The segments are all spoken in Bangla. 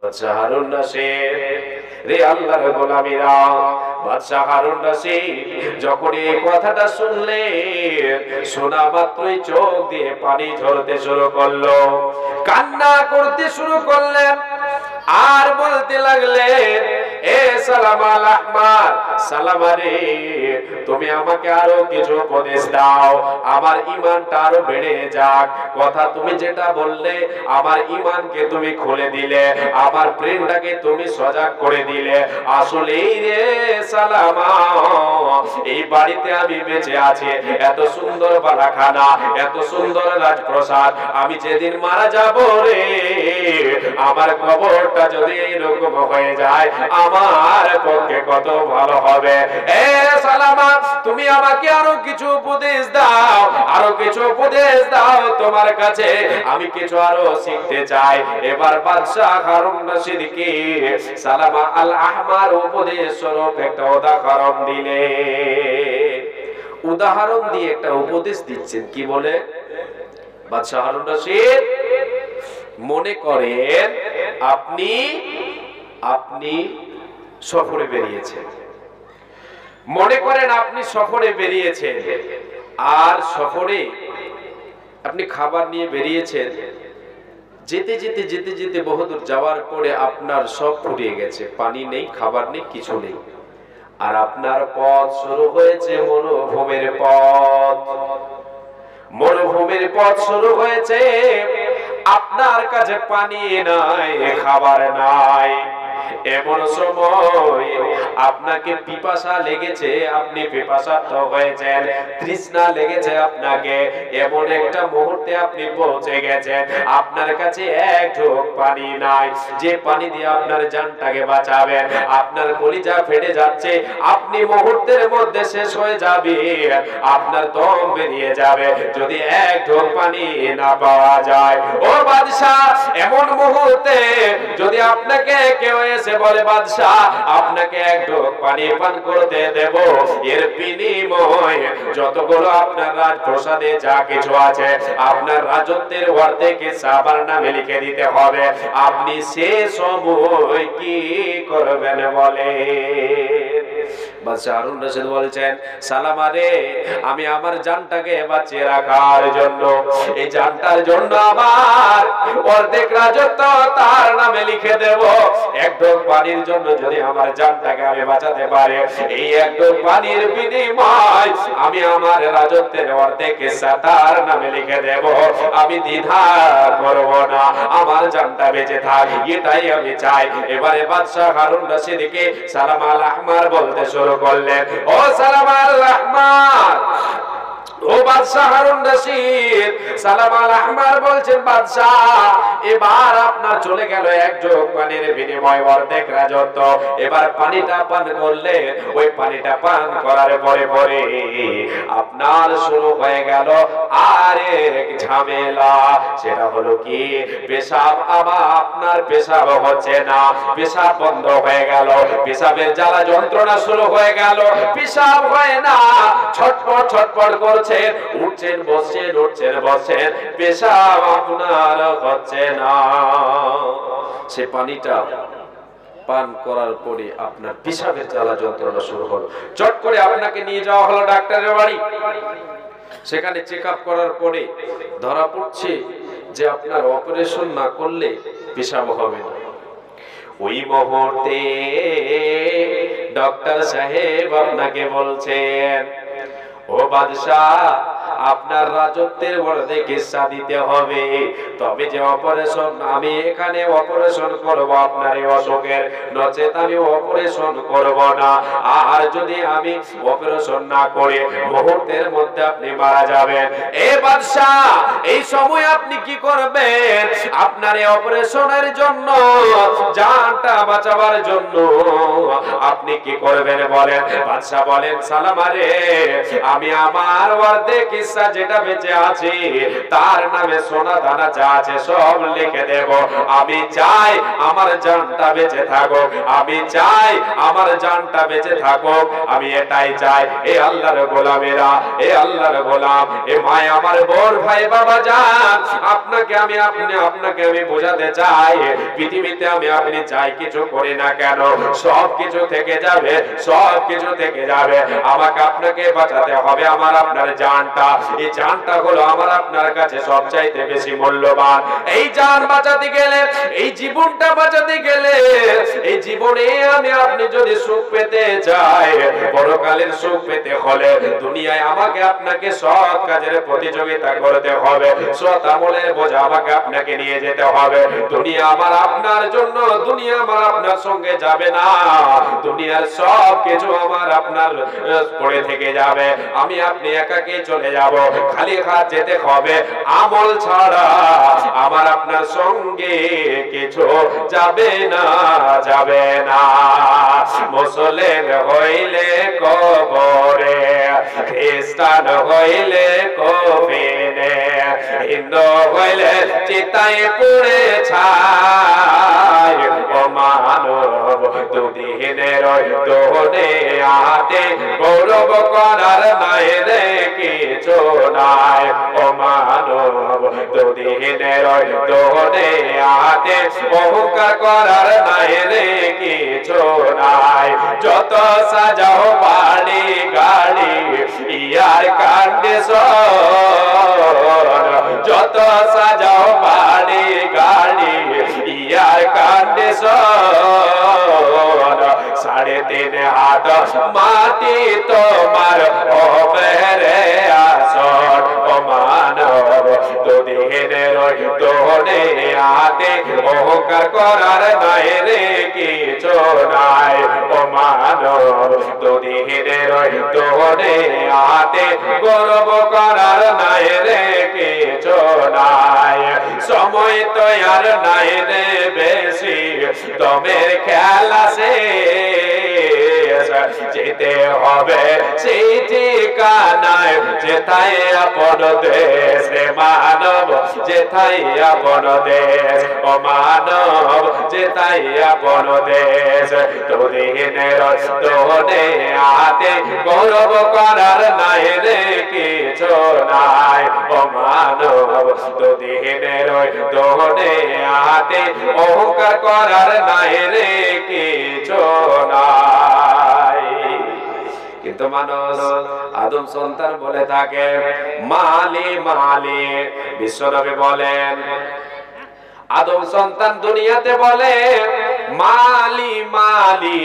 বাদশা হারুন রশিদ রে আল্লাহর গোলামীরা, বাদশা হারুন রশিদ যখন এই কথাটা শুনলেন, শোনা মাত্রই চোখ দিয়ে পানি ঝরতে শুরু করলো, কান্না করতে শুরু করলেন আর বলতে লাগলেন, এ সালামা আল আহমার, সালামা রে, তুমি আমাকে আরো কিছু উপদেশ দাও, আমার ঈমানটা আরো বেড়ে যাক। কথা তুমি যেটা বললে, আমার ঈমানকে তুমি খুলে দিলে, আমার প্রেমটাকে তুমি সজাগ করে দিলে। আসলেই রে সালামা, এই বাড়িতে আমি বেঁচে আছি, এত সুন্দর বালাখানা, এত সুন্দর রাজপ্রাসাদ, আমি যেদিন মারা যাব রে, আমার কবরটা যদি এরকম হয়ে যায়, আমার পক্ষে কত ভালো হবে। এ সালামা, তুমি আমাকে আরো কিছু উপদেশ দাও, আরো কিছু উপদেশ দাও, তোমার কাছে আমি কিছু আরো শিখতে চাই। এবার বাদশা হারুন রশিদকে সালামা আল আহমার উপদেশ স্বরূপ একটা উদাহরণ দিলে, উদাহরণ দিয়ে একটা উপদেশ দিচ্ছেন। কি বলে? বাদশা হারুন রশিদ, মনে করেন আপনি সফরে বেরিয়েছেন, মনে করেন আপনি সফরে বেরিয়েছেন, আর সফরে আপনি খাবার নিয়ে বেরিয়েছেন, যেতে যেতে যেতে যেতে বহুদূর যাওয়ার পরে আপনার সব ফুরিয়ে গেছে, পানি নেই, খাবার নেই, কিছু নেই, আর আপনার পথ শুরু হয়েছে মরুভূমির পথ। মরুভূমির পথ শুরু হয়েছে, আপনার কাছে পানি নাই, খাবার নাই। এমন সময় আপনাকে পিপাসা লেগেছে, আপনি পিপাসার্ত হয়েছেন, তৃষ্ণা লেগেছে আপনাকে, এমন একটা মুহূর্তে আপনি পৌঁছে গেছেন, আপনার কাছে এক ঢোক পানি নাই, যে পানি দিয়ে আপনার জানটাকে বাঁচাবেন, আপনার কলিজা ফেটে যাচ্ছে, আপনি মুহূর্তের মধ্যে শেষ হয়ে যাবে, আপনার দম বেরিয়ে যাবে যদি এক ঢোক পানি না পাওয়া যায়। ও বাদশাহ, এমন মুহূর্তে যদি আপনাকে কেউ এসে বলে, বাদশাহ আপনাকে এক ঢোক পানি পান করতে দেব, এর বিনিময়ে যতগুলো আপনার রাজপ্রাসাদে যা কিছু আছে, আপনার রাজত্বের অর্ধেক আমার নামে লিখে দিতে হবে, আপনি সে সময় কি করবেন বলে? বাদশা হারুন রশিদ বলছেন, সালামা রে, আমি আমার জানটাকে বাঁচিয়ে রাখার জন্য, এই জানটার জন্য আমার অর্ধেক রাজত্ব তার নামে লিখে দেব। এক ঢোক পানির জন্য যদি আমার জানটাকে আমি বাঁচাতে পারি, এই এক ঢোক পানির বিনিময় আমি আমার রাজত্বের অর্ধেক তার নামে লিখে দেব, আমি দ্বিধা করব না, আমার জানটা বেঁচে থাক, এটাই আমি চাই। এবারে বাদশা হারুন রশিদকে সালামা আল আহমার বলতে শুরু করলেন, ও সালামা আল আহমার, ও বাদশা হারুন রশিদ। সালামা আল আহমার বলছেন, বাদশাহ এবার আপনার চলে গেল এক ঢোক পানির বিনিময় অর্ধেক রাজত্ব, এবার পানিটা পান করলে, ওই পানিটা পান করার পরে পরে আপনার শুরু হয়ে গেল আরেক ঝামেলা। সেটা হলো কি, পেশাব, আপনার পেশাব হচ্ছে না, পেশাব বন্ধ হয়ে গেল, পেশাবের জ্বালা যন্ত্রণা শুরু হয়ে গেল, পেশাব হয় না, ছটপট ছটপট করছেন, উঠছেন বসছেন, উঠছেন বসছেন, পেশাব আপনার হচ্ছে না। সে পানিটা পান করার পরে আপনার পেশাবের জ্বালা যন্ত্রণা শুরু হলো, চট করে আপনাকে নিয়ে যাওয়া হলো ডাক্তারের বাড়ি। সেখানে চেক আপ করার পরে ধরা পড়ছে যে আপনার অপারেশন না করলে পেশাব হবে না। ওই মুহূর্তে ডক্টর সাহেব আপনাকে বলছেন, ও বাদশাহ আপনার রাজত্বের অর্ধেক হিস্সা দিতে হবে, তবে যে অপারেশন, আমি এখানে অপারেশন করব আপনার এই অসুখের, নচেত আমি অপারেশন করব না। আর যদি আমি অপারেশন না করে মুহূর্তের মধ্যে আপনি মারা যাবেন, এ বাদশাহ এই সময় আপনি কি করবেন? আপনার এই অপারেশনের জন্য, জানটা বাঁচাবার জন্য আপনি কি করবেন বলেন? বাদশাহ বলেন, সালামা রে, আমি আমার অর্ধেক হিস্সা যেটা বেঁচে আছে তার নামে সোনা দানা যা আছে সব লিখে দেব। আমি চাই আমার জানটা বেঁচে থাকুক, আমি চাই আমার জানটা বেঁচে থাকুক, আমি এটাই চাই। এ আল্লাহর গোলামেরা, এ আল্লাহর গোলাম, এ মাই আমার বোন ভাই বাবা যান, আপনাকে আমি বোঝাতে চাই, পৃথিবীতে আপনি চাই কিছু করি না কেন সব কিছু থেকে যাবে, সব কিছু থেকে যাবে। আমাকে আপনাকে বাঁচাতে হবে আমার আপনার জানটা। এই জানটা হলো আমার আপনার কাছে সবচাইতে বেশি মূল্যবান। এই জান বাঁচাতে গেলে, এই জীবনটা বাঁচাতে গেলে, এই জীবনে আপনি যদি সুখ পেতে চাই, পরকালের সুখ পেতে হলে দুনিয়ায় আমাকে আপনাকে সৎ কাজের প্রতিযোগিতা করতে হবে, সৎ আমলের বোঝা আমাকে আপনাকে নিয়ে যেতে হবে। দুনিয়া আমার আপনার জন্য, দুনিয়া আমার আপনার সঙ্গে যাবে না, দুনিয়ার সব কিছু আমার আপনার পড়ে থেকে যাবে, আমি আপনি একাকে চলে যাব। খালি হাত যেতে হবে, আমল ছাড়া আমার আপনার সঙ্গে কিছু যাবে না, যাবে না। মুসলিম হইলে কবরে, খ্রিস্টান হইলে কফিনে, হিন্দু হইলে চিতায় পুড়ে ছাই। ও মানব দুদিনের দোনে আতে গৌরব করার নাই রে কিছু নাই। ও মানব দুদিনের দোনে আতে অহংকার করার নাই রে কিছু নাই। যত সাজাও বাড়ি গাড়ি ইয়ার কাণ্ডে যত সাজাও বাড়ি গাড়ি ইয়ার কাণ্ডে 3.5 হাত মাটি তোমার হবে রে আসর। ও মানব দুদিনের দোনে আতে অহংকার করার নাই রে কিছু নাই। ও মানব দুদিনের দোনে আতে গৌরব করার নাই রে কিছু নাই। সময় তো আর নাই রে বেশি, দমের খেলা সে যেতে হবে সেই ঠিকানায়, যেথায় আপন দেশ রে মানব, যেথায় আপন দেশ। ও মানব যেথায় আপন দেশ, দুদিনের দোনে আতে গৌরব করার নাই রে কিছু নাই। ও মানব দুদিনের দোনে আতে অহংকার করার নাই রে কিছু নাই। কিন্তু মানুষ আদম সন্তান বলে থাকে মালি মালি। বিশ্বনবী বলেন আদম সন্তান দুনিয়াতে বলে মালি মালি,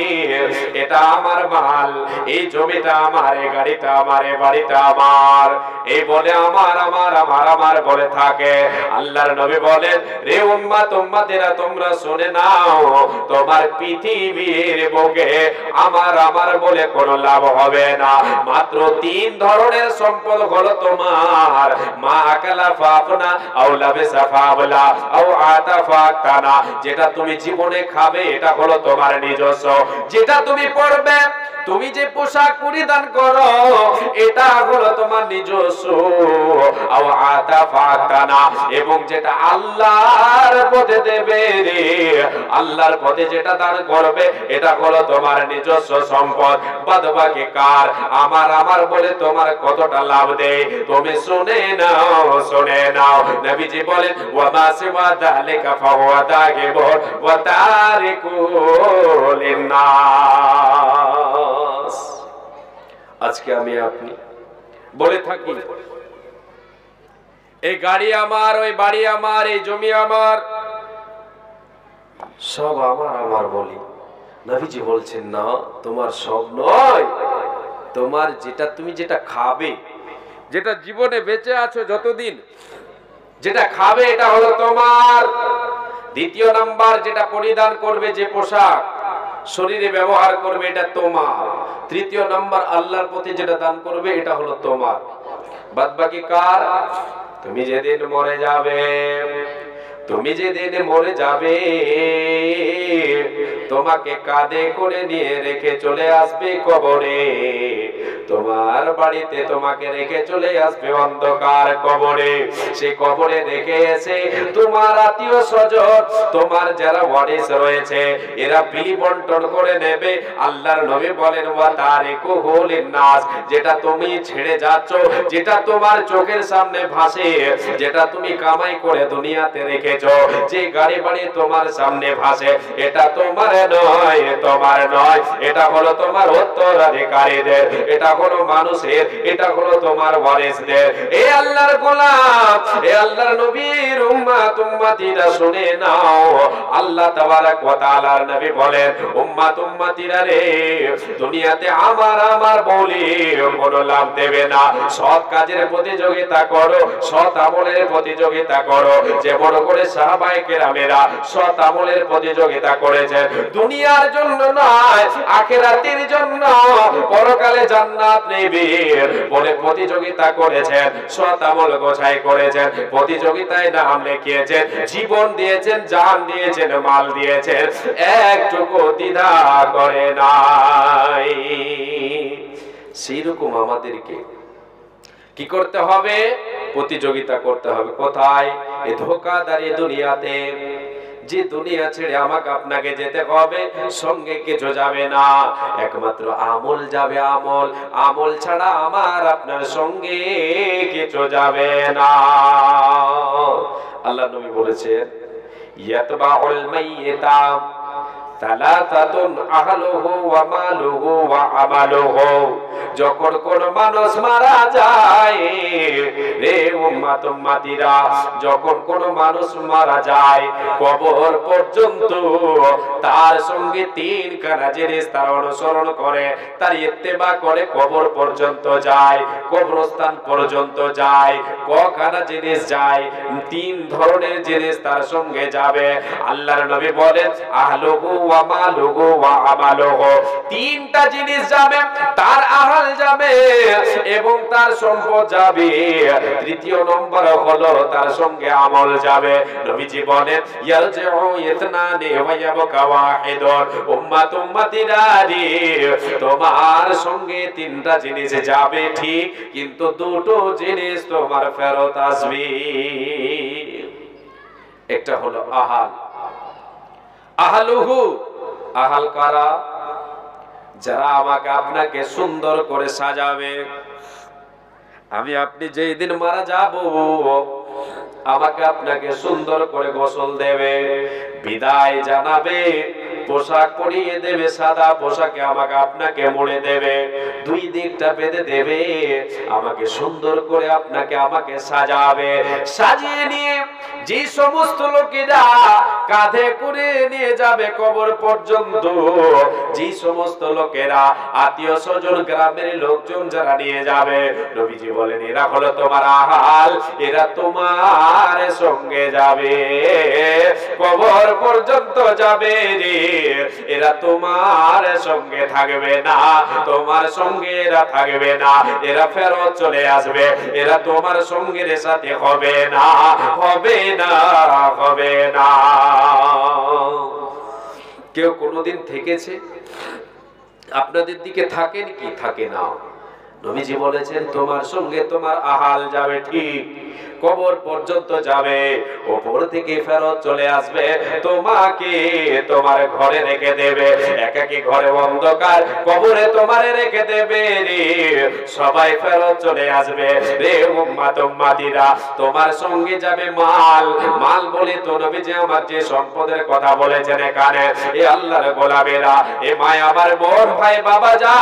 এটা আমার মাল, এই জমিটা আমার, এই গাড়িটা আমার, এই বাড়িটা আমার, এই বলে আমার আমার আমার আমার বলে থাকে। আল্লাহর নবী বলেন রে উম্মত উম্মতেরা তোমরা শুনে নাও, তোমার পৃথিবীর বুকে আমার আমার বলে কোনো লাভ হবে না। মাত্র 3 ধরনের সম্পদ হলো তোমার, মা আকালা ফাফনা আও লাবিসা ফাবলা আও আতাফা কানা। যেটা তুমি জীবনে খাবে এটা হলো তোমার নিজস্ব, যেটা তুমি পড়বে, তুমি যে পোশাক পরিধান করো এটা হলো তোমার নিজস্ব। আও আতাফা কানা, এবং যেটা আল্লাহর পথে দেবে রে, আল্লাহর পথে যেটা দান করবে এটা হলো তোমার নিজস্ব সম্পদ। বাদবাকি কার? আমার আমার বলে তোমার কতটা লাভ দেয় তুমি শুনে নাও, শুনে নাও। নবীজি বলেন ওয়া মা সিওয়া যালিকা ফাহুয়া দাগিবুন ওয়া তারিকুল লিন্নাস। আজকে আমি আপনি বলে থাকি এই গাড়ি আমার, ওই বাড়ি আমার, এই জমি আমার, সব আমার আমার বলি। নবীজি বলছেন না, তোমার সব নয়, তোমার যেটা তুমি যেটা খাবে, যেটা জীবনে বেঁচে আছো যতদিন যেটা খাবে এটা হলো তোমার। দ্বিতীয় নাম্বার যেটা পরিধান করবে, যে পোশাক শরীরে ব্যবহার করবে এটা তোমার। তৃতীয় নাম্বার আল্লাহর প্রতি যেটা দান করবে এটা হলো তোমার। বাদবাকি কার? তুমি যেদিন মরে যাবে, তুমি যেদিন মরে যাবে তোমাকে কাঁধে করে নিয়ে রেখে চলে আসবে কবরে। তোমার বাড়িতে তোমাকে রেখে চলে আসবে অন্ধকার কবরে। সেই কবরে রেখে এসে তোমার আত্মীয় স্বজন, তোমার যারা ওয়ারিস রয়েছে, এরা বিলি বন্টন করে নেবে। আল্লাহর নবী বলেন ওয়া তারিকুহু লিন-নাস, যেটা তুমি ছেড়ে যাচ্ছ, যেটা তোমার চোখের সামনে ভাসে, যেটা তুমি কামাই করে দুনিয়াতে রেখেছো, যে গাড়ি বাড়ি তোমার সামনে ভাসে, এটা তোমার নয়, তোমার নয়, এটা হলো তোমার উত্তরাধিকারীদের, এটা হলো মানুষের, এটা হলো তোমার ওয়ারিসদের। এই আল্লাহর গোলাম, এই আল্লাহর নবীর উম্মত উম্মতিরা শুনে নাও, আল্লাহ তাবারক ওয়া তাআলার নবী বলেন উম্মত উম্মতিরা রে, দুনিয়াতে আমার বলি কোনো লাভ দেবে না। সৎ কাজের প্রতিযোগিতা করো, সৎ আমলের প্রতিযোগিতা করো, যে বড় করে সাহাবায়ে কেরামেরা সৎ আমলের প্রতিযোগিতা করেছেন, দুনিয়ার জন্য নয় আখিরাতের জন্য, পরকালে জান্নাত নেবে বলে প্রতিযোগিতা করেছেন, সৎ আমল গোছাই করেছেন, প্রতিযোগিতায় নাম লিখিয়েছেন, জীবন দিয়েছেন, জান দিয়েছেন, মাল দিয়েছেন, একটুকু দ্বিধা করে নাই। সেইরকম আমাদেরকে কি করতে হবে? প্রতিযোগিতা করতে হবে। কোথায়? এই ধোঁকাদারি দুনিয়াতে। যে দুনিয়া ছেড়ে আমাকে আপনাকে যেতে হবে, সঙ্গে কিছু যাবে না, একমাত্র আমল যাবে। আমল, আমল ছাড়া আমার আপনার সঙ্গে কিছু যাবে না। আল্লাহ নবী বলেছেন ইয়াতবাউল মাইয়িতা সালাসাতুন আহলুহু ওয়া মালুহু ওয়া আমালুহু। যখন কোন মানুষ মারা যায় রে উম্মত উম্মতিরা, যখন কোন মানুষ মারা যায় কবর পর্যন্ত তার সঙ্গে তিনখানা জিনিস তার অনুসরণ করে, তার ইত্তেবা করে, কবর পর্যন্ত যায়, কবরস্থান পর্যন্ত যায়। কখানা জিনিস যায়? তিন ধরনের জিনিস তার সঙ্গে যাবে। আল্লাহর নবী বলেন আহলুহু ওয়া মালুহু ওয়া আমালুহু। তিনটা জিনিস যাবে, তার আহল যাবে এবং তার সম্পদ যাবে। তৃতীয় নম্বর হলো তার সঙ্গে আমল যাবে। নবীজি বলেন ইয়ারজিউ ইতনানি ওয়া ইয়াবকা ওয়াহিদুন। উম্মত উম্মতিরা রে, তোমার সঙ্গে তিনটা জিনিস যাবে ঠিক, কিন্তু দুটো জিনিস তোমার ফেরত আসবে। একটা হলো আহাল। আহলুহু, আহাল কারা? যারা আমাকে আপনাকে সুন্দর করে সাজাবে। আমি আপনি যেই দিন মারা যাব, আমাকে আপনাকে সুন্দর করে গোসল দেবে, বিদায় জানাবে, পোশাক পরিয়ে দেবে, সাদা পোশাকে আমাকে আপনাকে মুড়ে দেবে, দুই দিকটা বেঁধে দেবে, আমাকে সুন্দর করে আপনাকে আমাকে সাজাবে। সাজিয়ে নিয়ে যে সমস্ত লোকেরা কাঁধে করে নিয়ে যাবে কবর পর্যন্ত, যে সমস্ত লোকেরা আত্মীয় স্বজন গ্রামের লোকজন যারা নিয়ে যাবে, নবীজি বলেন এরা হলো তোমার আহাল, এরা তোমার সঙ্গে যাবে, কবর পর্যন্ত যাবে রে, এরা তোমার সঙ্গে থাকবে না, তোমার সঙ্গে এরা থাকবে না, এরা ফেরত চলে আসবে, এরা তোমার সঙ্গের সাথে হবে না, হবে না, হবে না। কেউ কোনোদিন থেকেছে? আপনাদের দিকে থাকেন কি থাকে না? নবীজি বলেছেন তোমার সঙ্গে তোমার আহাল যাবে ঠিক, কবর পর্যন্ত যাবে, উপর থেকে ফেরত চলে আসবে, তোমাকে তোমার ঘরে রেখে দেবে, একাকী ঘরে অন্ধকার কবরে তোমারে রেখে দেবে রে, সবাই ফেরত চলে আসবে রে উম্মত উম্মতিরা। তোমার সঙ্গে যাবে মাল। মাল বলে তো নবীজি আমার যে সম্পদের কথা বলেছেন এখানে, এ আল্লাহর গোলামেরা, এ মায় আমার বোন ভাই বাবা যা,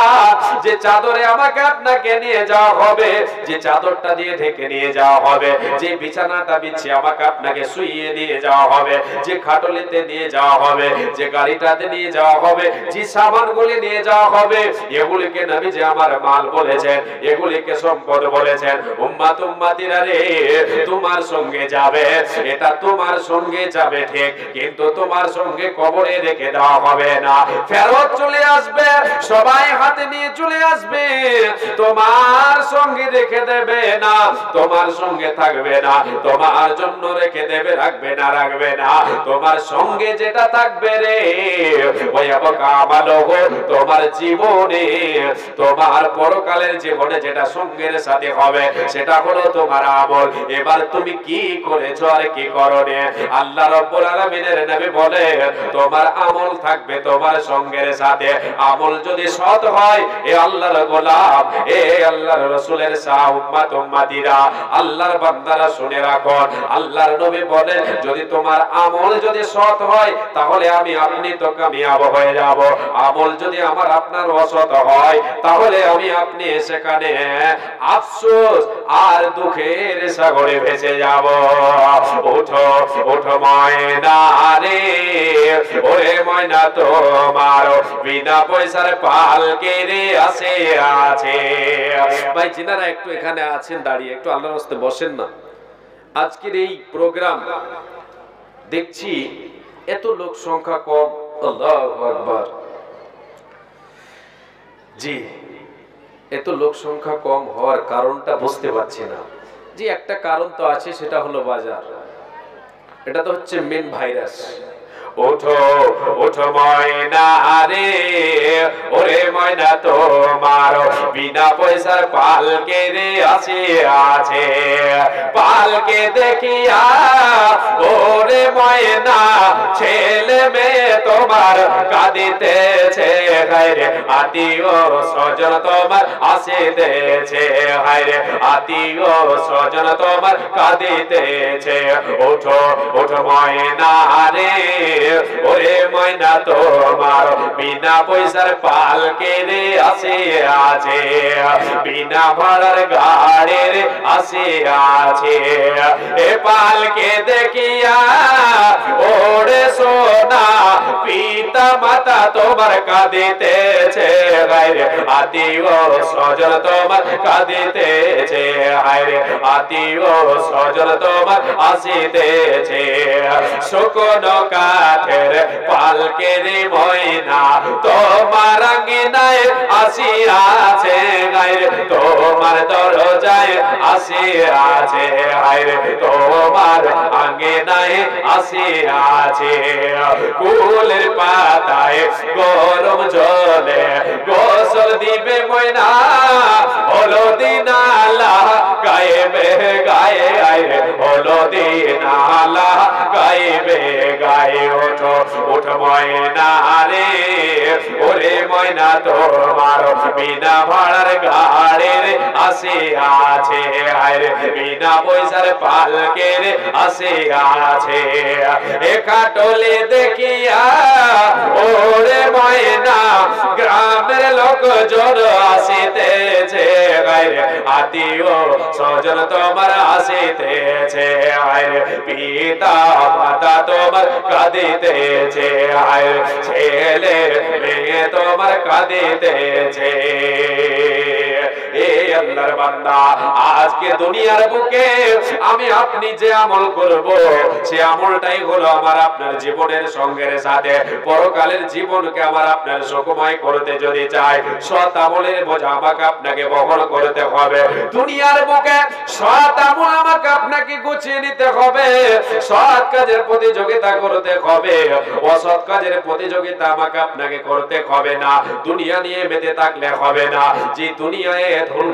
যে চাদরে আমাকে আপনাকে নিয়ে যাওয়া হবে, যে চাদরটা দিয়ে ঢেকে নিয়ে যাওয়া হবে, যে বিছানাটা বিছিয়ে আমাকে আপনাকে শুইয়ে নিয়ে যাওয়া হবে, যে খাটলিতে নিয়ে যাওয়া হবে, যে গাড়িটাতে নিয়ে যাওয়া হবে, যে সামানগুলি নিয়ে যাওয়া হবে, এগুলিকে নবীজি আমার মাল বলেছেন, এগুলিকে সম্পদ বলেছেন। উম্মত উম্মতিরা রে, তোমার সঙ্গে যাবে, এটা তোমার সঙ্গে যাবে ঠিক, কিন্তু তোমার সঙ্গে কবরে রেখে দেওয়া হবে না, ফেরত চলে আসবে, সবাই হাতে নিয়ে চলে আসবে, তোমার সঙ্গে রেখে দেবে না, তোমার সঙ্গে থাকবে না, তোমার জন্য রেখে দেবে, রাখবে না, রাখবে না। তোমার সঙ্গে যেটা থাকবে রে ওই আমালহু, তোমার জীবনে, তোমার পরকালের জীবনে যেটা সঙ্গের সাথে হবে সেটা হলো তোমার আমল। এবার তুমি কি করেছো আর কি করোনি? আল্লাহ রাব্বুল আলামিনের নবী বলে তোমার আমল থাকবে তোমার সঙ্গের সাথে। আমল যদি সৎ হয়, এ আল্লাহর গোলাম, এ আল্লাহর রাসূলের উম্মত উম্মতিরা, আল্লাহর বান্দারা শুনে রাখো, আল্লাহর নবী বলেন যদি তোমার আমল যদি সৎ হয় তাহলে আমি আপনি তো কামিয়াব হয়ে যাব। আমল যদি আমার আপনার অসৎ হয় তাহলে আমি আপনি সেখানে আফসোস আর দুঃখের সাগরে ভেসে যাব। ওঠো ওঠো ময়না রে, ওরে ময়না তোমার বিনা পয়সার পালকে রে আসে আছে। ভাই যিনারা একটু এখানে আছেন দাঁড়িয়ে একটু আল্লাহর রাস্তায় বসেন না। আজকের এই প্রোগ্রাম দেখছি এত লোক সংখ্যা কম, আল্লাহু আকবার। জি, এত লোক সংখ্যা কম হওয়ার কারণটা বুঝতে পারছি না। জি, একটা কারণ তো আছে, সেটা হলো বাজার। এটা তো হচ্ছে মেন ভাইরাস। ওঠো ওঠো ময়না রে, ওরে ময়না তোমার বিনা পয়সার পালকে রে আসে আছে। পালকে দেখিয়া ওরে ময়না ছেলে মেয়ে তোমার কাঁদিতেছে, হায়রে আত্মীয় স্বজন তোমার আসিতেছে, হায়রে আত্মীয় স্বজন তোমার কাঁদিতেছে। ওঠো ওঠো ময়না রে, ওরে ময়না তোমার বিনা পয়সার পালকে রে আসে আছে, বিনা ভাড়ার গাড়ি রে আসে আছে। এ পালকে দেখিয়া ওরে সোনা পিতা মাতা তোমার কাঁদিতেছে, হায়রে আত্মীয় স্বজন তোমার কাঁদিতেছে, হায়রে আত্মীয় স্বজন তোমার আসিতেছে। শুকনো কাঠের পালকে রে ময়না তোমার আঙ্গিনায় আসিয়াছে, হায়রে তোমার দরজায় আসিয়াছে, হায়রে তোমার আঙ্গিনায় আসিয়াছে। কুলের পাতায় গরম জলে গোসল দিবে ময়না, হলদি নালা গায়েবে গায়ে, আইরে হলদি নালা গায়েবে গায়ে। ওঠো ওঠো ময়না রে, ওরে ময়না তোমার বিনা ভাড়ার গাড়ির আসে আছে, আইরে বিনা পয়সার পালকের আসে আছে। এ কাটলে দেখিয়া ওরে ময়না গ্রামের লোকজন আসিতেছে, আইরে আত্মীয় স্বজন তোমার আসিতেছে, আইরে পিতা মাতা তোমার কাঁদিতেছে, আইরে ছেলে মেয়ে তোমার কাঁদিতেছে। এ আল্লাহর বান্দা, আজকে দুনিয়ার বুকে আমি আপনি যে আমল করব সে আমলটাই হলো আমার আপনার জীবনের সঙ্গের সাথে পরকালের জীবনকে আমার আপনার সুখময় করতে যদি চাই, সৎ আমলের বোঝা আমাকে আপনাকে বহন করতে হবে। দুনিয়ার বুকে সৎ আমল আমাকে আপনাকে গুছিয়ে নিতে হবে, সৎ কাজের প্রতিযোগিতা করতে হবে, অসৎ কাজের প্রতিযোগিতা আমাকে আপনাকে করতে হবে না। দুনিয়া নিয়ে মেতে থাকলে হবে না, যে দুনিয়ায়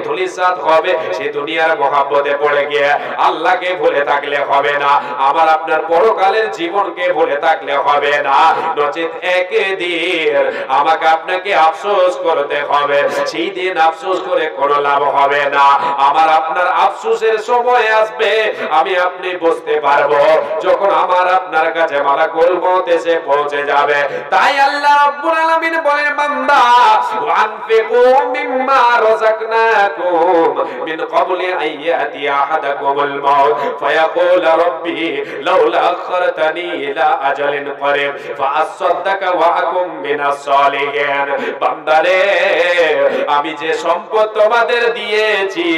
ধুলিসাৎ হবে সে দুনিয়ার মহাব্বতে পড়ে গিয়ে আল্লাহকে ভুলে থাকলে হবে না, আমার আপনার পরকালের জীবনকে ভুলে থাকলে হবে না। নচেত একদিন আমাকে আপনাকে আফসোস করতে হবে, সেই দিন আফসোস করে কোনো লাভ হবে না। আমার আপনার আফসোসের সময় আসবে, আমি আপনি বুঝতে পারবো যখন আমার আপনার কাছে মালাকুল মউত এসে পৌঁছে যাবে। তাই আল্লাহ রাব্বুল আলামিন বলেন বান্দা, ওয়ানফিকু মিম্মা রাযাকনাকুম মিন ক্বাবলি আইয়াতি আহাদাকুমুল মাউত ফায়াকুল রাব্বি লাউলা আখরতানি ইলা আজালিন করিব ফাআসাদদাকা ওয়া আকুম মিনাস সালিহিন। বান্দারে, আমি যে সম্পদ তোমাদের দিয়েছি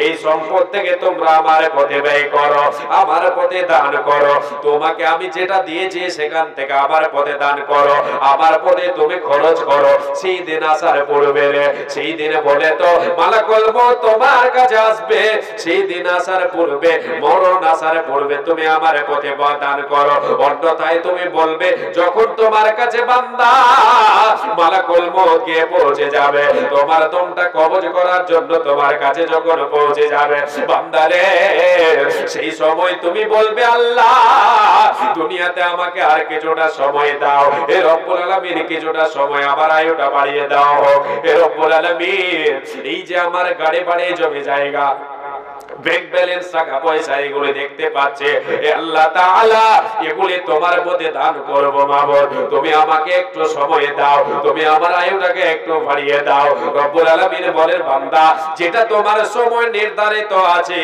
এই সম্পদ থেকে তোমরা আমার পথে ব্যয় করো, আমার পথে দান করো। তোমাকে আমি যেটা দিয়েছি সেখান থেকে আমার পথে দান করো, আমার পথে তুমি খরচ করো। সেই দিন আসার পূর্বে সেই দিনে বলে তো মালাকুল মউত তোমার কাছে আসবে, সেই দিন আসার পূর্বে, মরণ আসার পূর্বে তুমি আমার পথে দান করো। অন্যথায় তুমি বলবে যখন তোমার কাছে বান্দা মালাকুল মউত গিয়ে পৌঁছে যাবে, তোমার দমটা কবজ করার জন্য তোমার কাছে যখন পৌঁছে যাবে, বান্দারে সেই সময় তুমি বলবে আল্লাহ দুনিয়াতে আমাকে আর কিছুটা সময় দাও, হে রব্বুল আলামিন কিছুটা সময় আমার আয়ুটা বাড়িয়ে দাও, হে রব্বুল আলামিন এই যে আমার গাড়ি বাড়ি জমি জায়গা ব্যাংক ব্যালেন্স টাকা পয়সা এগুলো দেখতে পাচ্ছে, হে আল্লাহ তাআলা এগুলি তোমার পথে দান করব মাবুদ, তুমি আমাকে একটু সময় দাও, তুমি আমার আয়ুটাকে একটু বাড়িয়ে দাও। রব্বুল আলামিন বলেন বান্দা যেটা তোমার সময় নির্ধারিত আছে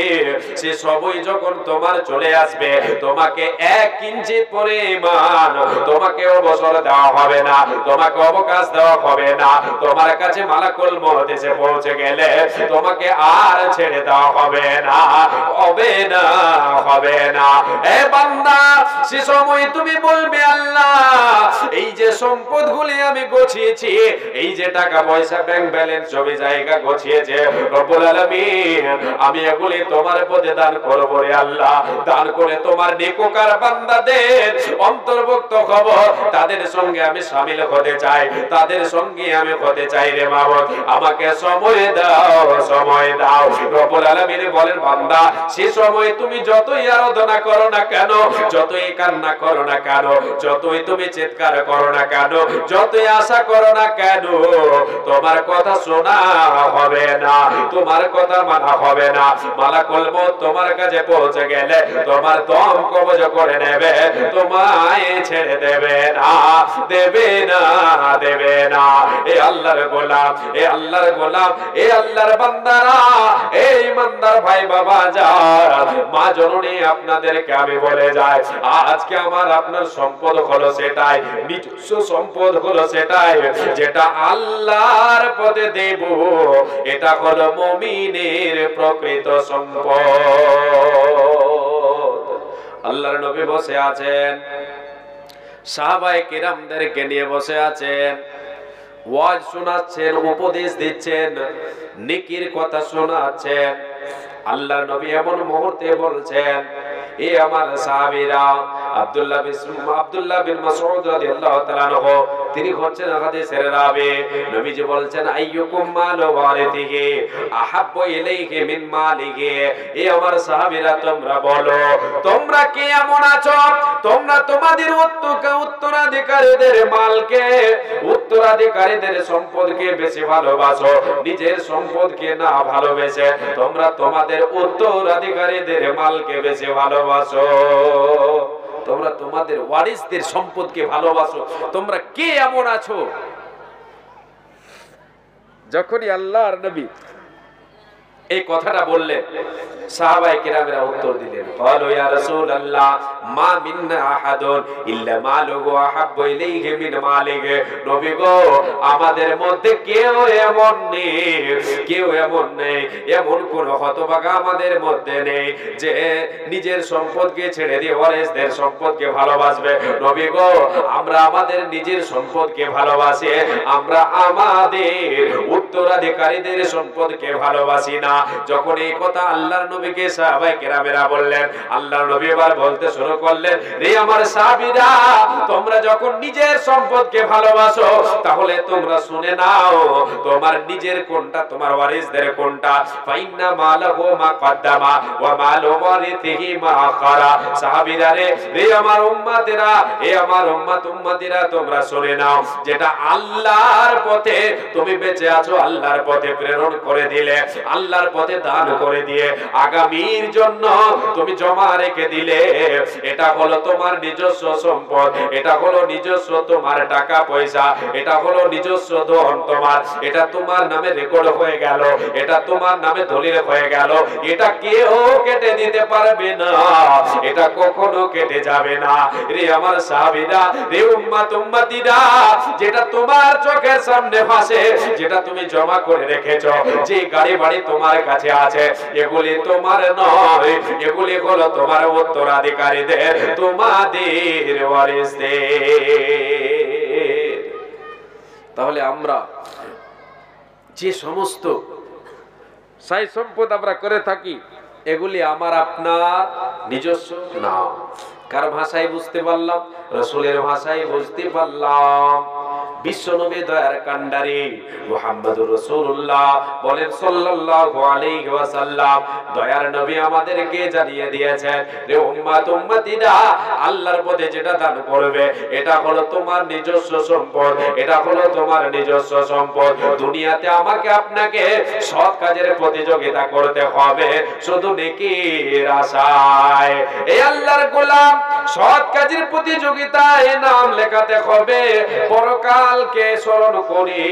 সে সময় যখন তোমার চলে আসবে তোমাকে 1 ইঞ্চি পরিমাণ তোমাকে অবসর দেওয়া হবে না, তোমাকে অবকাশ দেওয়া হবে না। তোমার কাছে মালাকুল মউত এসে পৌঁছে গেলে তোমাকে আর ছেড়ে দেওয়া হবে না, হবে না, হবে না। এ বান্দা সে সময় তুমি বলবে আল্লাহ এই যে সম্পদগুলি আমি গছিয়েছি, এই যে টাকা পয়সা ব্যাংক ব্যালেন্স জমি জায়গা গছিয়েছে রব্বুল আলামিন আমি এগুলি তোমার পথে দান করব রে আল্লাহ। দান করে তোমার নেককার বান্দাদের অন্তর্ভুক্ত হব, তাদের সঙ্গে আমি শামিল হতে চাই, তাদের সঙ্গে আমি হতে চাই রে মাবুদ, আমাকে সময় দাও, সময় দাও। রব্বুল আলামিন বলেন বান্দা সে সময় তুমি যতই আরাধনা করো না কেন, যতই কান্না করো না কেন, যতই তুমি চিৎকার করো না কেন, যতই আশা করো না কেন, তোমার কথা শোনা হবে না, তোমার কথা মানা হবে না। মালাকুল মউত তোমার কাছে পৌঁছে গেলে তোমার দম কবজ করে নেবে, তোমায় ছেড়ে দেবে না, দেবে না, দেবে না। এ আল্লাহর গোলাম, এ আল্লাহর গোলাম, এ আল্লাহর বান্দারা, এই ইমানদার ভাই বাবা যান মা জননী আপনাদেরকে আমি বলে যাই আজকে আমার আপনার সম্পদ হলো সেটাই, নিজস্ব সম্পদ হলো সেটাই যেটা আল্লাহর পথে দেব, এটা হলো মুমিনের প্রকৃত সম্পদ। আল্লাহর নবী বসে আছেন, সাহাবায়ে কিরামদেরকে নিয়ে বসে আছেন, ওয়াজ শোনাচ্ছেন, উপদেশ দিচ্ছেন, নেকির কথা শোনাচ্ছেন। আল্লাহর নবী এমন মুহূর্তে বলছেন এ আমার সাহাবীরা, আব্দুল্লাহ বিন মাসউদ রাদিয়াল্লাহু তাআলা আনহু তিনি হচ্ছেন হাদিসের রাবী। নবীজি বলছেন আইয়ুকুম মালু ওয়ারিথিহি আহাব্বু ইলাইহি মিন মালিহি। এ আমার সাহাবীরা তোমরা বলো তোমরা কে এমন আছো তোমরা তোমাদের উত্তরাধিকারীদের মালকে, উত্তরাধিকারীদের সম্পদকে বেশি ভালোবাসো, নিজের সম্পদকে না ভালোবেসে তোমরা তোমাদের উত্তরাধিকারীদের মালকে বেশি ভালোবাসো, তোমরা তোমাদের ওয়ারিসদের সম্পদকে ভালোবাসো। তোমরা কে এমন আছো? যখনই আল্লাহর নবী এই কথাটা বললেন সাহাবায়ে কিরামেরা উত্তর দিলেন ক্বালু ইয়া রাসূলুল্লাহ মা মিন্না আহাদুন ইল্লা মালুহু আহাব্বু ইলাইহি মিন মালিহি। নবী গো আমাদের মধ্যে কেউ এমন নেই, কেউ এমন নেই, এমন কোন হতভাগা আমাদের মধ্যে নেই যে নিজের সম্পদকে ছেড়ে দিয়ে ওয়ারিসদের সম্পদকে ভালোবাসবে। নবী গো আমরা আমাদের নিজের সম্পদকে ভালোবাসি, আমরা আমাদের উত্তরাধিকারীদের সম্পদকে ভালোবাসি না। যখন এই কথা আল্লাহর নবীকে সাহাবায়ে কেরামেরা বললেন, আল্লাহর নবী এবার বলতে শুরু করলেন রে আমার সাহাবীরা তোমরা যখন নিজের সম্পদকে ভালোবাসো তাহলে তোমরা শুনে নাও তোমার নিজের কোনটা তোমার ওয়ারিসদের কোনটা। ফাইন্না মালাহু মা কদ্দামা ওয়া মালু ওয়ারিথিহি মা আখারা। সাহাবীরা রে আমার উম্মতেরা, এ আমার উম্মতিরা তোমরা শুনে নাও যেটা আল্লাহর পথে তুমি বেঁচে আছো, আল্লাহর পথে প্রেরণ করে দিলে, আল্লাহর পথে দান করে দিয়ে আগামীর জন্য তুমি জমা রেখে দিলে, এটা হলো তোমার নিজস্ব সম্পদ, এটা হলো নিজস্ব তোমার টাকা পয়সা, এটা হলো নিজস্ব ধন তোমার, এটা তোমার নামে রেকর্ড হয়ে গেল, এটা তোমার নামে দলিল হয়ে গেল, এটা কেউ কেটে দিতে পারবে না, এটা কখনো কেটে যাবে না। রে আমার সাহাবীরা, রে উম্মতিরা, যেটা তোমার চোখের সামনে ভাসে, যেটা তুমি জমা করে রেখেছো, যে গাড়ি বাড়ি তোমার কাছে আছে, এগুলি তোমার নয়, এগুলি হলো তোমার উত্তরাধিকারীদের, তোমাদের ওয়ারিসদের। তাহলে আমরা যে সমস্ত সাই সম্পদ আমরা করে থাকি, এগুলি আমার আপনার নিজস্ব না। কার ভাষায় বুঝতে পারলাম? রাসূলের ভাষায় বুঝতে পারলাম। বিশ্বনবী দয়ার কান্ডারি মুহাম্মদুর রাসূলুল্লাহ বলেন সাল্লাল্লাহু আলাইহি ওয়াসাল্লাম, দয়ার নবী আমাদেরকে জানিয়ে দিয়েছেন, রে উম্মত উম্মতিরা, আল্লাহর পথে যেটা দান করবে এটা হলো তোমার নিজস্ব সম্পদ, এটা হলো তোমার নিজস্ব সম্পদ। দুনিয়াতে আমাকে আপনাকে সৎ কাজের প্রতিযোগিতা করতে হবে শুধু নেকির আশায়। এই আল্লাহর গোলাম সৎ কাজের প্রতিযোগিতায় নাম লেখাতে হবে, পরকালকে স্মরণ করি,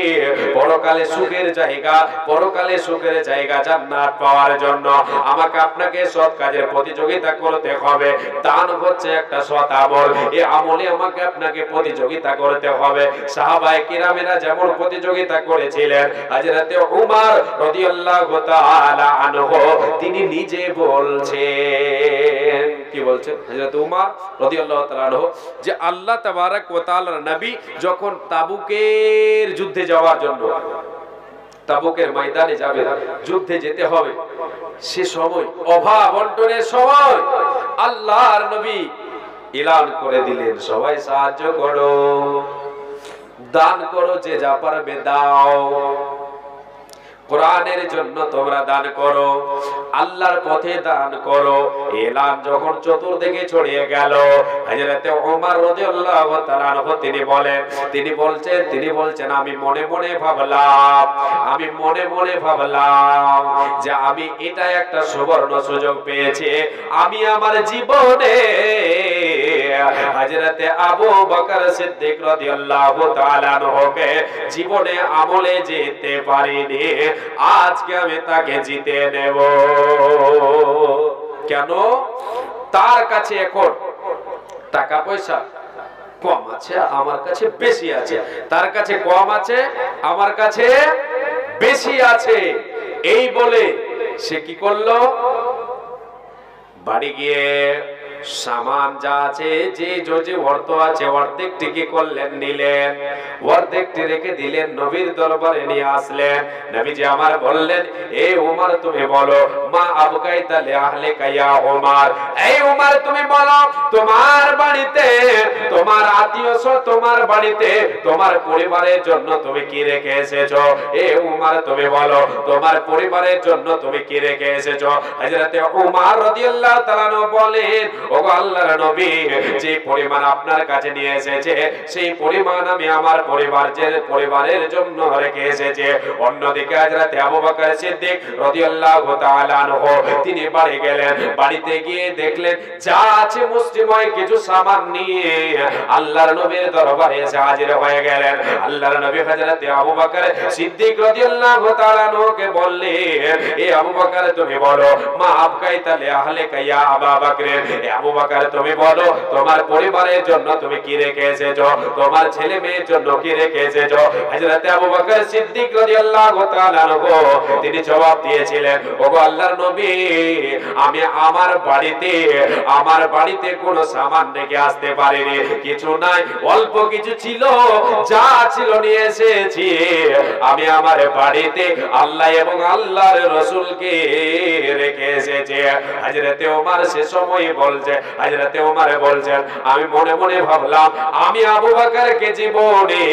পরকালে সুখের জায়গা, পরকালে সুখের জায়গা জান্নাত পাওয়ার জন্য আমাকে আপনাকে সৎ কাজের প্রতিযোগিতা করতে হবে। দান হচ্ছে একটা সৎ আমল, এই আমলে আমাকে আপনাকে প্রতিযোগিতা করতে হবে। সাহাবায়ে কিরামেরা যেমন প্রতিযোগিতা করেছিলেন, হযরতে উমর রাদিয়াল্লাহু তাআলা আনহু তিনি নিজে বলছেন, কি বলছেন হযরত উমর রাদিয়াল্লাহু তাআলা আনহু, যে আল্লাহ তাবারক ওয়া তাআলার নবী যখন তাবুকের যুদ্ধে যাওয়ার জন্য, তাবুকের ময়দানে যাবে, যুদ্ধে যেতে হবে, সে সময় অভাব বন্টনের সময় আল্লাহর নবী এলান করে দিলেন, সবাই সাহায্য করো, দান করো, যে যা পারবে দাও, কোরআনের জন্য তোমরা দান করো, আল্লাহর পথে দান করো। এলান যখন চতুর্দিকে ছড়িয়ে গেল, হযরতে ওমর রাদিয়াল্লাহু তাআলা আনহু তিনি বলছেন আমি মনে মনে ভাবলাম যে আমি এটা একটা সুবর্ণ সুযোগ পেয়েছি, আমি আমার জীবনে হযরতে আবু বকর সিদ্দিক রাদিয়াল্লাহু তাআলা আনহুকে জীবনে আমলে যেতে পারিনি, আজকে আমি তাকে জিতে নেব। কেন? তার কাছে এখন টাকা পয়সা কম আছে, আমার কাছে বেশি আছে, তার কাছে কম আছে, আমার কাছে বেশি আছে। এই বলে সে কি করলো? বাড়ি গিয়ে সামান যা আছে, যে অর্থ আছে অর্ধেকটি কি করলেন? নিলেন, অর্ধেকটি রেখে দিলেন, নবীর দরবারে নিয়ে আসলেন। নবীজি আমার বললেন, এ ওমর তুমি বলো, মা আবকাইতা লি আহলিকা ইয়া ওমর, এই ওমর তুমি বলো তোমার বাড়িতে, তোমার আত্মীয়স্বজন, তোমার বাড়িতে তোমার পরিবারের জন্য তুমি কি রেখে এসেছো? এ ওমর তুমি বলো তোমার পরিবারের জন্য তুমি কি রেখে এসেছো? হযরতে ওমর রাদিয়াল্লাহু তাআলা বলেন, ওগো আল্লাহর নবী, যে পরিমাণ আপনার কাছে নিয়ে এসেছে সেই পরিমাণ আমি আমার পরিবারের জন্য রেখে এসেছি। অন্যদিকে হযরত আবু বকর সিদ্দিক রাদিয়াল্লাহু তাআলা আনহু তিনি বাড়ি গেলেন, বাড়িতে গিয়ে দেখলেন যা আছে মুষ্টিময় কিছু সামান নিয়ে আল্লাহর নবীর দরবারে এসে হাজির হয়ে গেলেন। আল্লাহর নবী হযরত আবু বকর সিদ্দিক রাদিয়াল্লাহু তাআলা আনহুকে বললেন, এ আবু বকর তুমি বলো, মা আবকাইতা লি আহলিকা ইয়া আবু বকর, আবু বকর তুমি বলো তোমার পরিবারের জন্য তুমি কি রেখে এসেছো, তোমার ছেলে মেয়ের জন্য কি রেখে এসেছো? হযরত আবু বকর সিদ্দিক রাদিয়াল্লাহু তাআলা আনহু তিনি জবাব দিয়েছিলেন, ওগো আল্লাহর নবী, আমি আমার বাড়িতে কোনো সামান রেখে আসতে পারিনি, কিছু নাই, অল্প কিছু ছিল, যা ছিল নিয়ে এসেছি। আমি আমার বাড়িতে আল্লাহ এবং আল্লাহর রাসূলকে রেখে এসেছি। হযরত ওমর সে সময় হযরতে ওমর বলছেন, আমি মনে মনে ভাবলাম আমি আবু বকরকে জীবনে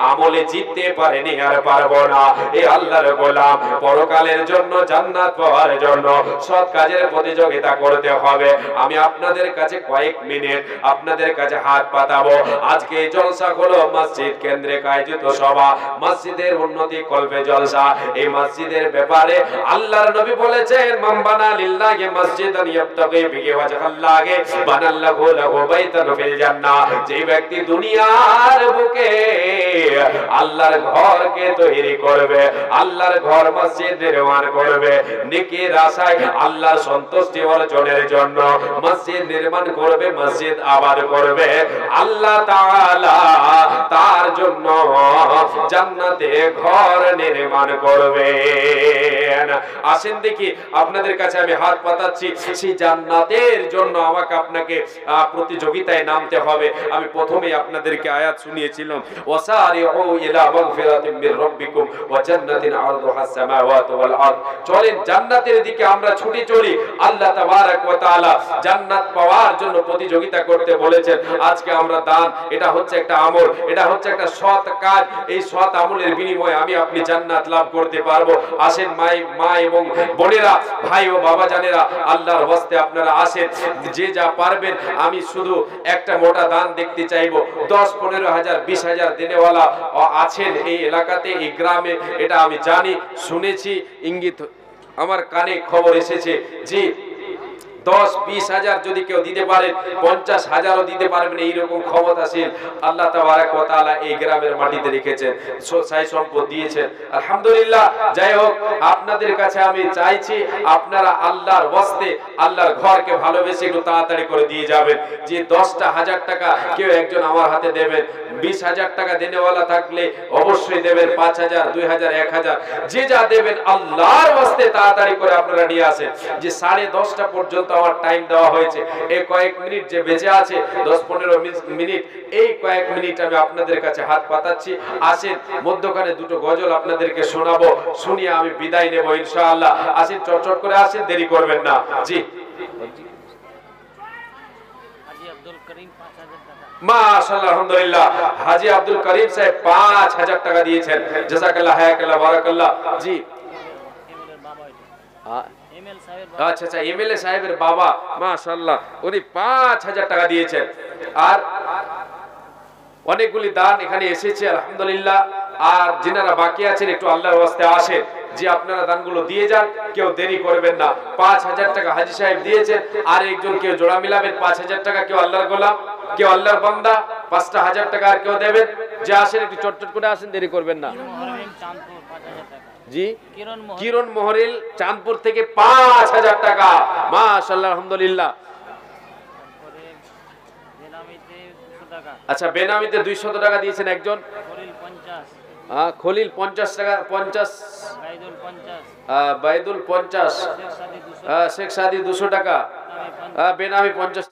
আমলে জিততে পারিনি, আর পারবো না। এই আল্লাহর গোলাম, পরকালের জন্য, জান্নাত পাওয়ার জন্য সৎ কাজের প্রতিযোগিতা করতে হবে। আমি আপনাদের কাছে কয়েক মিনিট আপনাদের কাছে হাত পাতাবো। আজকে জলসা হলো মসজিদ কেন্দ্রিক আয়োজিত সভা, মসজিদের উন্নতি কল্পে জলসা। এই মসজিদের ব্যাপারে আল্লাহর নবী বলেছেন, মান বানা লিল্লাহি মসজিদান ইয়াবতাগি বিহি ওয়াজহাল্লাহি বানাল্লাহু লাহু বাইতান ফিল জান্নাহ। যে ব্যক্তি দুনিয়ার বুকে আল্লাহর ঘরকে তৈরি করবে, আল্লাহর ঘর মসজিদ নির্মাণ করবে, নেকির আশায় আল্লাহর সন্তুষ্টি অর্জনের জন্য মসজিদ নির্মাণ করবে, মসজিদ আবাদ করবে, আল্লাহ তাআলা তার জন্য জান্নাতে ঘর নির্মাণ করবেন। আসেন দেখি আপনাদের কাছে আমি হাত পাতাচ্ছি, সেই জান্নাতের জন্য আমাকে আপনাকে প্রতিযোগিতায় নামতে হবে। আমি প্রথমেই আপনাদেরকে আয়াত শুনিয়েছিলাম, ওয়াসারিউ ইলা মাগফিরাতিম মির রাব্বিকুম ওয়া জান্নাতিন আরদুহাস সামাওয়াতু ওয়াল আরদ। চলেন জান্নাতের দিকে আমরা ছুটে চলি। আল্লাহ তাবারাক ওয়া তাআলা জান্নাত পাওয়ার জন্য প্রতিযোগিতা করতে বলেছেন। আজকে আমরা দান, এটা হচ্ছে একটা আমল, এটা হচ্ছে একটা সৎ কাজ। এই সৎ আমলের বিনিময়ে আমি আপনি জান্নাত লাভ করতে পারবো। আসেন মা এবং বোনেরা, ভাই ও বাবা জানেরা, আল্লাহর ওয়াস্তে আপনারা আসেন, যে যা পারবেন। আমি শুধু একটা মোটা দান দেখতে চাইবো। 10-15 হাজার 20 হাজার দেনেওয়ালা আছেন এই এলাকাতে, এই গ্রামে, এটা আমি জানি, শুনেছি, ইঙ্গিত আমার কানে খবর এসেছে। জি 10-20 হাজার যদি কেউ দিতে পারেন, 50 হাজারও দিতে পারবেন, এইরকম ক্ষমতাশীল আল্লাহ তাবারাক ওয়া তাআলা এই গ্রামের মাটিতে রেখেছেন, সাই সম্পদ দিয়েছেন, আলহামদুলিল্লাহ। যাই হোক, আপনাদের কাছে আমি চাইছি আপনারা আল্লাহর ওয়াস্তে আল্লাহর ঘরকে ভালোবেসে একটু তাড়াতাড়ি করে দিয়ে যাবেন। যে 10টা হাজার টাকা কেউ একজন আমার হাতে দেবেন, 20 হাজার টাকা দেনেওয়ালা থাকলে অবশ্যই দেবেন, 5 হাজার, 2 হাজার, 1 হাজার, যে যা দেবেন আল্লাহর ওয়াস্তে তাড়াতাড়ি করে আপনারা নিয়ে আসেন। যে 10:30টা পর্যন্ত আমার টাইম দেওয়া হয়েছে, এই কয়েক মিনিট যে বেঁচে আছে, 10-15 মিনিট, এই কয়েক মিনিট আমি আপনাদের কাছে হাত পাতাচ্ছি। আসেন, মধ্যখানে দুটো গজল আপনাদেরকে শোনাবো, শুনিয়ে আমি বিদায় নেব ইনশাআল্লাহ। আসেন, চটচট করে আসেন, দেরি করবেন না। জি মাশাআল্লাহ, আলহামদুলিল্লাহ। হাজী আব্দুল করিম সাহেব 5000 টাকা দিয়েছেন, জাযাকাল্লাহ, হায়াকাল্লাহ, বারাকাল্লাহ। জি আচ্ছা আচ্ছা, এমএলএ সাহেবের বাবা, মাশাআল্লাহ, উনি 5000 টাকা দিয়েছেন। আর অনেকগুলি দান এখানে এসেছে, আলহামদুলিল্লাহ। আর যিনারা বাকি আছেন একটু আল্লাহর ওয়াস্তে আসেন, যে আপনারা দানগুলো দিয়ে যান, কেউ দেরি করবেন না। 5000 টাকা হাজী সাহেব দিয়েছেন, আর একজন কেউ জোড়া মিলাবেন 5000 টাকা, কেউ আল্লাহর গোলাম, কেউ আল্লাহর বান্দা, 5000 টাকা আর কেউ দেবেন। যে আসেন, একটু চটচট করে আসেন, দেরি করবেন না। জি কিরণ মোহরিল চাঁদপুর থেকে 5000 টাকা, মাশাআল্লাহ, আলহামদুলিল্লাহ। আচ্ছা, বেনামিতে 200 টাকা দিয়েছেন একজন, খলিল 50 টাকা, 50, বাইদুল 50, শেখ সাদি 200 টাকা, বেনামি 50।